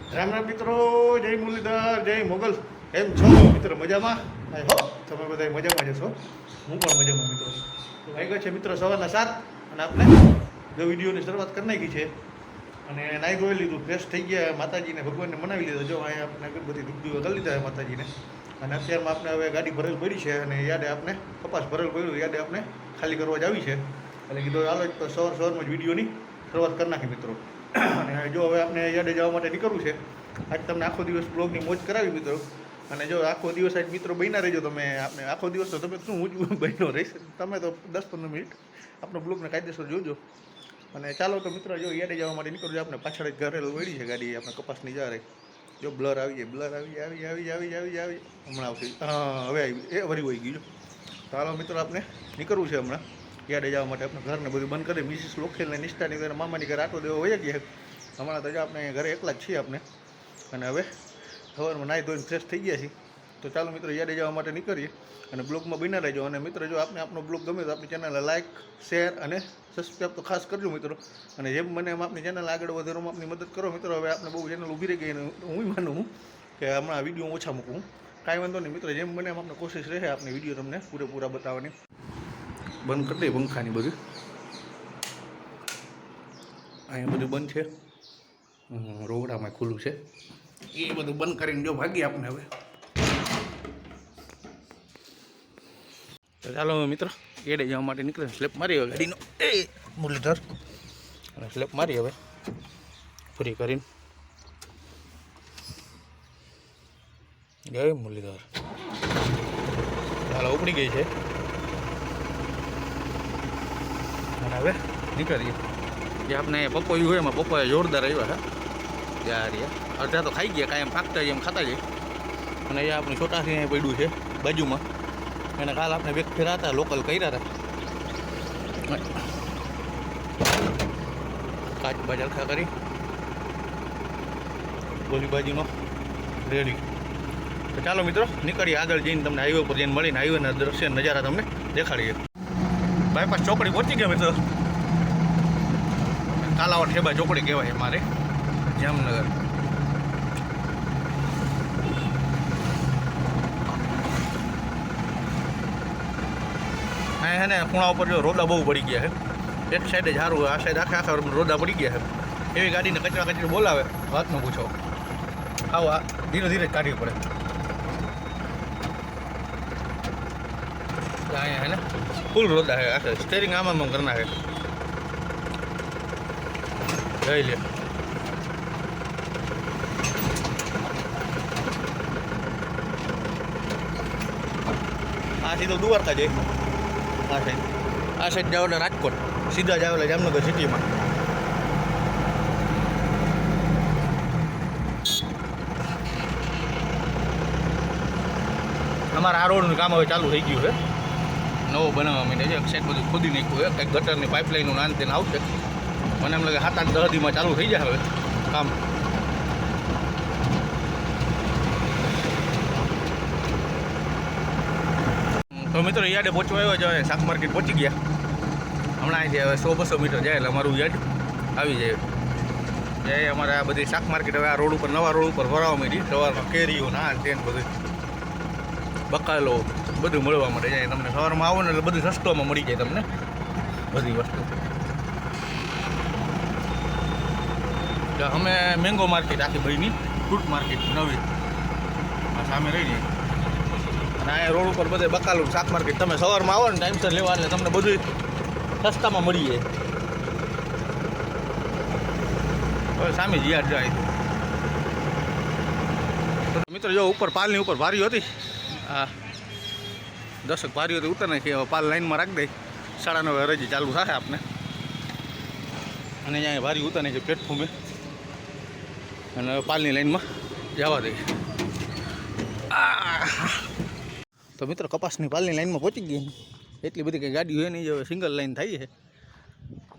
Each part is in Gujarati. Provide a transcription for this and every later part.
રામ રામ મિત્રો, જય મુરલીધર, જય મોગલ. કેમ છો મિત્રો? મજામાં? આઈ હોપ તમે બધા મજામાં જશો. હું પણ મજામાં મિત્રો. તો વાગ્યા છે મિત્રો સવારના 7 અને આપણે જો વિડીયોની શરૂઆત કરી નાખી છે અને નાહી ધોઈ લીધું, ફ્રેશ થઈ ગયા, માતાજીને ભગવાનને મનાવી લીધો. જો અહીંયા આપણે અગરબત્તી ધૂપદીવો કરી લીધા છે માતાજીને. અને અત્યારમાં આપણે હવે ગાડી ભરેલ પડી છે અને યાદે આપણે કપાસ ભરેલ પડ્યું, યાદે આપણે ખાલી કરવા જ આવી છે. એટલે કીધું હાલો સવારમાં જ વિડીયોની શરૂઆત કરી નાખી મિત્રો. અને જો હવે આપણે યાદે જવા માટે નીકળવું છે. આજ તમને આખો દિવસ બ્લોગની મોજ કરાવી મિત્રો. અને જો આખો દિવસ આજ મિત્રો બન્યા રહેજો તમે. આપણે આખો દિવસ તો તમે શું હું બન્યો રહીશ, તમે તો 10-15 મિનિટ આપણો બ્લોગને કાયદેસર જોજો. અને ચાલો તો મિત્રો જો યાદે જવા માટે નીકળજો. આપણે પાછળ જ ઘરે વળી છે ગાડી, આપણે કપાસની જા રહી. જો બ્લર આવી જાય, બ્લર આવી હમણાં આવશે. હા હવે આવી, એ વરી વહી ગયું. તો હાલો મિત્રો આપણે નીકળવું છે હમણાં યાદે જવા માટે. આપણે ઘરને બધું બંધ કરી મિસિસ લોખેલને નિષ્ઠાની ઘરે મામાની ઘરે આટો દેવો હોય ગયા. હમણાં તો જો આપણે ઘરે એકલા જ છીએ આપણે. અને હવે સવારમાં નાહી ધોઈને ફ્રેશ થઈ ગયા છીએ. તો ચાલો મિત્રો યાદે જવા માટે નીકળીએ અને બ્લોગમાં બન્યા રહેજો. અને મિત્રો જો આપણો બ્લોગ ગમે તો આપણી ચેનલને લાઇક, શેર અને સબસ્ક્રાઈબ તો ખાસ કરજો મિત્રો. અને જેમ મને એમ આપણી ચેનલ આગળ વધારવામાં આપની મદદ કરો મિત્રો. હવે આપણે બહુ ચેનલ ઊભી રહી ગઈ અને હું માનું હું કે હમણાં વિડીયો ઓછા મૂકું. કાંઈ વાંધો નહીં મિત્રો, જેમ મને એમ આપણે કોશિશ રહે આપણી વિડીયો તમને પૂરેપૂરા બતાવવાની. બંધ કરી દઈએ પંખાની બધું, અહીંયા બધું બંધ છે. રોગડામાં ખુલ્લું છે, એ બધું બંધ કરીને જો ભાગીએ આપણે હવે. તો ચાલો મિત્રો એડે જવા માટે નીકળે. સ્લેપ મારી હવે ગાડીનો, એ મુરલીધર, અને સ્લેપ મારી હવે ફરી કરીને. જય મુરલીધર. ચાલો ઉપડી ગઈ છે અને હવે નીકળીએ. જે આપણે પપૈયું હોય એમાં પપૈયા જોરદાર આવ્યા છે યાર. અડધા તો ખાઈ ગયા, કાંઈ એમ પાકતા જાય એમ ખાતા જાય. અને અહીંયા આપણું છોટાથી અહીંયા પડ્યું છે બાજુમાં. એને કાલ આપણે વેક ફેરા હતા, લોકલ કર્યા હતા. કાચ બાજ હરખા કરી ગોલી બાજુનો રેડી. તો ચાલો મિત્રો નીકળીએ, આગળ જઈને તમને હાઈવે પર જઈને મળીને હાઈવેના દ્રશ્ય નજારા તમને દેખાડીએ. બાયપાસ ચોકડી પહોંચી ગયા મિત્રો. કાલાવડ ઠેબા ચોકડી કહેવાય મારે, જામનગર. હા ને ખૂણા ઉપર જો રોડા બહુ પડી ગયા છે. એક સાઈડે જ સારું, આ સાઈડ આખા રોડા પડી ગયા છે. એવી ગાડીને કચરા કચરી બોલાવે, વાત ન પૂછો. આવા ધીરે ધીરે કાઢવી પડે. અહીંયા હે ને ફૂલ રોડા છે, આખા સ્ટેરિંગ આમાં કરના છે. જઈ લે. આ સીધો દ્વારકા જાય, આ સાઈડ જાવ એટલે રાજકોટ, સીધા જાવ એટલે જામનગર સિટીમાં. અમારા આ રોડનું કામ હવે ચાલુ થઈ ગયું છે, નવો બનાવવા માંડે છે. એક સાઈડ બધું ખોદી નાખ્યું છે, કંઈક ગટરની પાઇપલાઇનનું નાન તેને આવશે. મને એમ લાગે 7-8 દીમાં ચાલુ થઈ જાય હવે કામ. તો મિત્રો યાર્ડે પહોંચવા આવ્યો છે, શાક માર્કેટ પહોંચી ગયા. હમણાં અહીંથી હવે 100-200 મીટર જાય એટલે અમારું યાર્ડ આવી જાય. જાય અમારે આ બધી શાક માર્કેટ હવે આ રોડ ઉપર, નવા રોડ ઉપર ભરાવા માંડી. સવારમાં કેરીઓ ના તેન બધું બકાલો બધું મળવા મળે જાય. તમને સવારમાં આવો ને એટલે બધું સસ્તોમાં મળી જાય તમને બધી વસ્તુ. અમે મેંગો માર્કેટ આખી ભાઈની ફ્રૂટ માર્કેટ નવી આ સામે રહી જાય. અને અહીંયા રોડ ઉપર બધે બકાલું શાક માર્કેટ. તમે સવારમાં આવો ને ટાઈમસર લેવા એટલે તમને બધું સસ્તામાં મળી જાય. હવે સામે જીયાર જાય. તો મિત્રો જો ઉપર પાલની ઉપર ભારીઓ હતી, હા 10 ભારીઓ હતી, ઉતર નાખી. હવે પાલ લાઈનમાં રાખી દઈ. 9:30 હરજી ચાલુ થાય આપણે. અને અહીંયા ભારી ઉતર નાખી પ્લેટફોર્મે અને પાલની લાઈનમાં જવા દઈ. તો મિત્રો કપાસની પાલની લાઈનમાં પહોંચી ગઈ. એટલી બધી કંઈ ગાડીઓ હોય નહીં, હવે સિંગલ લાઈન થાય છે.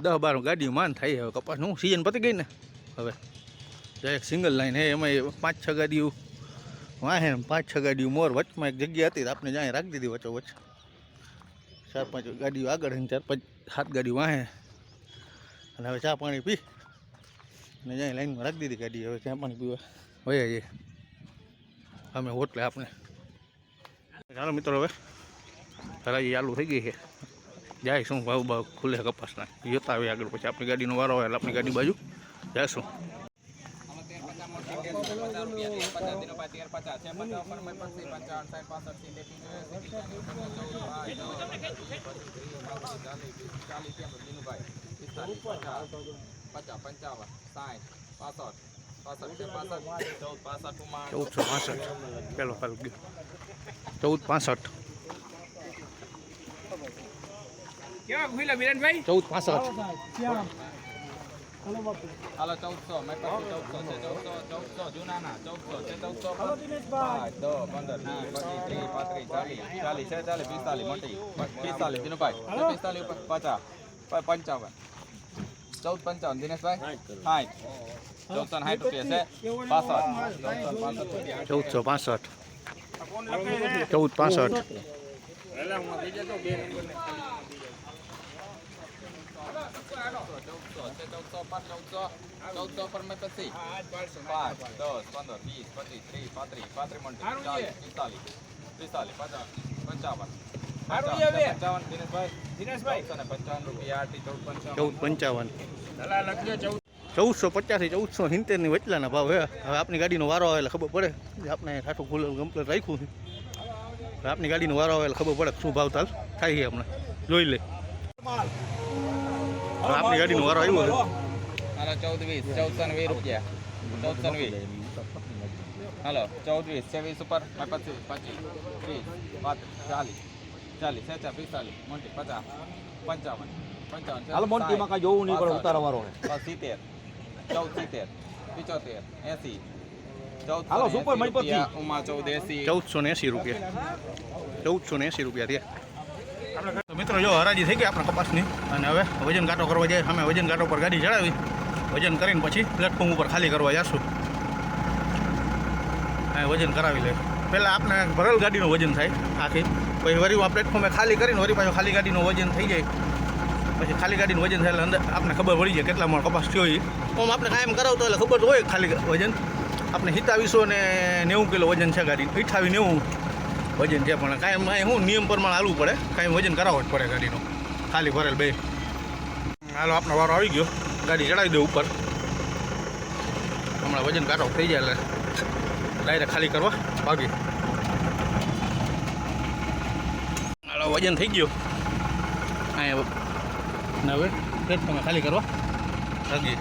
10-12 ગાડીઓ માન થાય છે હવે કપાસનું. સિઝન પતી ગઈ ને હવે એક સિંગલ લાઈન હે, એમાં 5-6 ગાડીઓ વાહે, 5-6 ગાડીઓ મોર. વચમાં એક જગ્યા હતી આપણે જ્યાં રાખી દીધી વચ્ચોવચ. 4-5 ગાડીઓ આગળ, 4-5-7 ગાડીઓ વાહે. અને હવે ચા પાણી પી ને જ્યાં લાઈનમાં રાખી દીધી ગાડી. હવે ત્યાં પાણી પીવા વયા જઈએ અમે હોટલે આપણે. ચાલો મિત્રો, હવે હરાજી ચાલુ થઈ ગઈ છે. જાય શું ભાવ ભાવ ખુલે કપાસના જોતા આવે આગળ. પછી આપણી ગાડીનો વારો આવે એટલે આપણી ગાડી બાજુ જઈશું. પેલો હાલ ગયો 1465. કેવા ખુલ્લા મિલનભાઈ? 1465. હાલો 1400 મેં પછી 1400 જૂનાના 1400 છે 1400 10 15 20 25 30 35 40 40 45 દિનુભાઈ 45 ઉપર 50 55 1455 દિનેશભાઈ 60 1460 રૂપિયા છે 1465. 1400 પર મેં પછી 5 10 15 20 25 30 35 દિનેશભાઈ 55 રૂપિયા 1455. 1450 થી 1470 ની વચલાના ભાવ. હવે આપણી ગાડીનો વારો આવે એટલે ખબર પડે. આપણે ઠાઠું ખુલ્લું કમ્પ્લીટ રાખ્યું છે. આપણી ગાડીનો વારો આવે એટલે ખબર પડે શું ભાવ તાલ થાય છે. આપણે જોઈ લે. આપણી ગાડીનો વારો આવ્યો છે. હાલો 1420 રૂપિયા 1420. હાલો 1420 ઉપર 25 30 40 45 મોટી 50 55 હાલ મોન્ટીમાં કાંઈ જોવું નહીં પડે, ઉતારા વાળો 70 14 70 75 80 હાલો સુપર મળી પછી ઉમા 1480 1480 રૂપિયા. 1480 રૂપિયા થયા. તો મિત્રો જો હરાજી થઈ ગઈ આપણે કપાસની. અને હવે વજન કાંટો કરવા જાય. અમે વજન કાંટો પર ગાડી ચડાવી વજન કરીને પછી પ્લેટફોર્મ ઉપર ખાલી કરવા જઈશું. હા, વજન કરાવી લે. પહેલાં આપણે ભરેલ ગાડીનું વજન થાય આખી. પછી વરી આ પ્લેટફોર્મે ખાલી કરીને વરી પાછું ખાલી ગાડીનું વજન થઈ જાય. પછી ખાલી ગાડીનું વજન થાય એટલે અંદર આપણે ખબર પડી જાય કેટલા મણ કપાસ થયો. આમ આપણે કાયમ કરાવતો એટલે ખબર તો હોય ખાલી વજન. આપણે 2790 કિલો વજન છે ગાડી. 9890 વજન છે. પણ કાયમ શું નિયમ પ્રમાણે હાલવું પડે. કાયમ વજન કરાવવું જ પડે ગાડીનું ખાલી ભરેલ બે. હાલો આપણો વારો આવી ગયો. ગાડી ચડાવી દે ઉપર. હમણાં વજન કાઢો થઈ જાય એટલે ડાયરેક્ટ ખાલી કરવા ભાગી. હાલો વજન થઈ ગયો. અહીંયા હવે પ્લેટફોર્મે ખાલી કરવા ભાગી.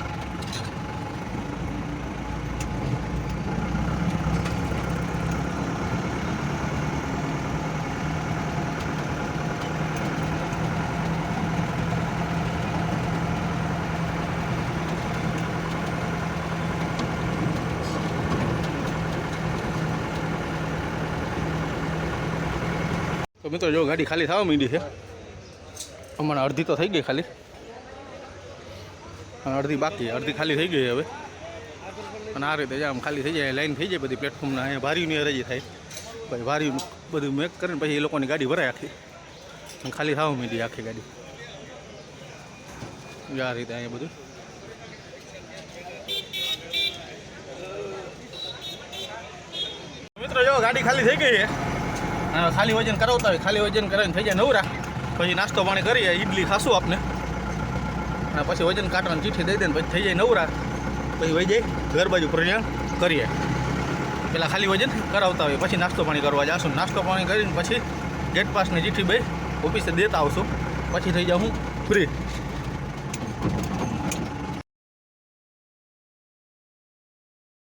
તો મિત્રો જો ગાડી ખાલી થવા માંડી છે. હમણાં અડધી તો થઈ ગઈ ખાલી અને અડધી બાકી. અડધી ખાલી થઈ ગઈ હવે. અને આ રીતે આમ ખાલી થઈ જાય લાઈન થઈ જાય બધી પ્લેટફોર્મના. અહીંયા ભારીની અરજી થાય. પછી ભારી બધું મેક કરીને પછી એ લોકોની ગાડી ભરાય આખી. અને ખાલી થવા માંડી આખી ગાડી. આ રીતે અહીંયા બધું. મિત્રો જો ગાડી ખાલી થઈ ગઈ છે. ખાલી વજન કરાવતા હોય. ખાલી વજન કરાવીને થઈ જાય નવરા. પછી નાસ્તો પાણી કરીએ. ઈડલી ખાશું આપણે. અને પછી વજન કાઢવાની ચીઠી દઈ દે ને પછી થઈ જાય નવરા. પછી વહી જાય ઘર બાજુ પ્રયાણ કરીએ. પહેલાં ખાલી વજન કરાવતા હોય પછી નાસ્તો પાણી કરવા જઈશું. નાસ્તો પાણી કરીને પછી ગેટ પાસની ચીઠી બે ઓફિસે દેતા આવશું. પછી થઈ જાઉં હું ફ્રી.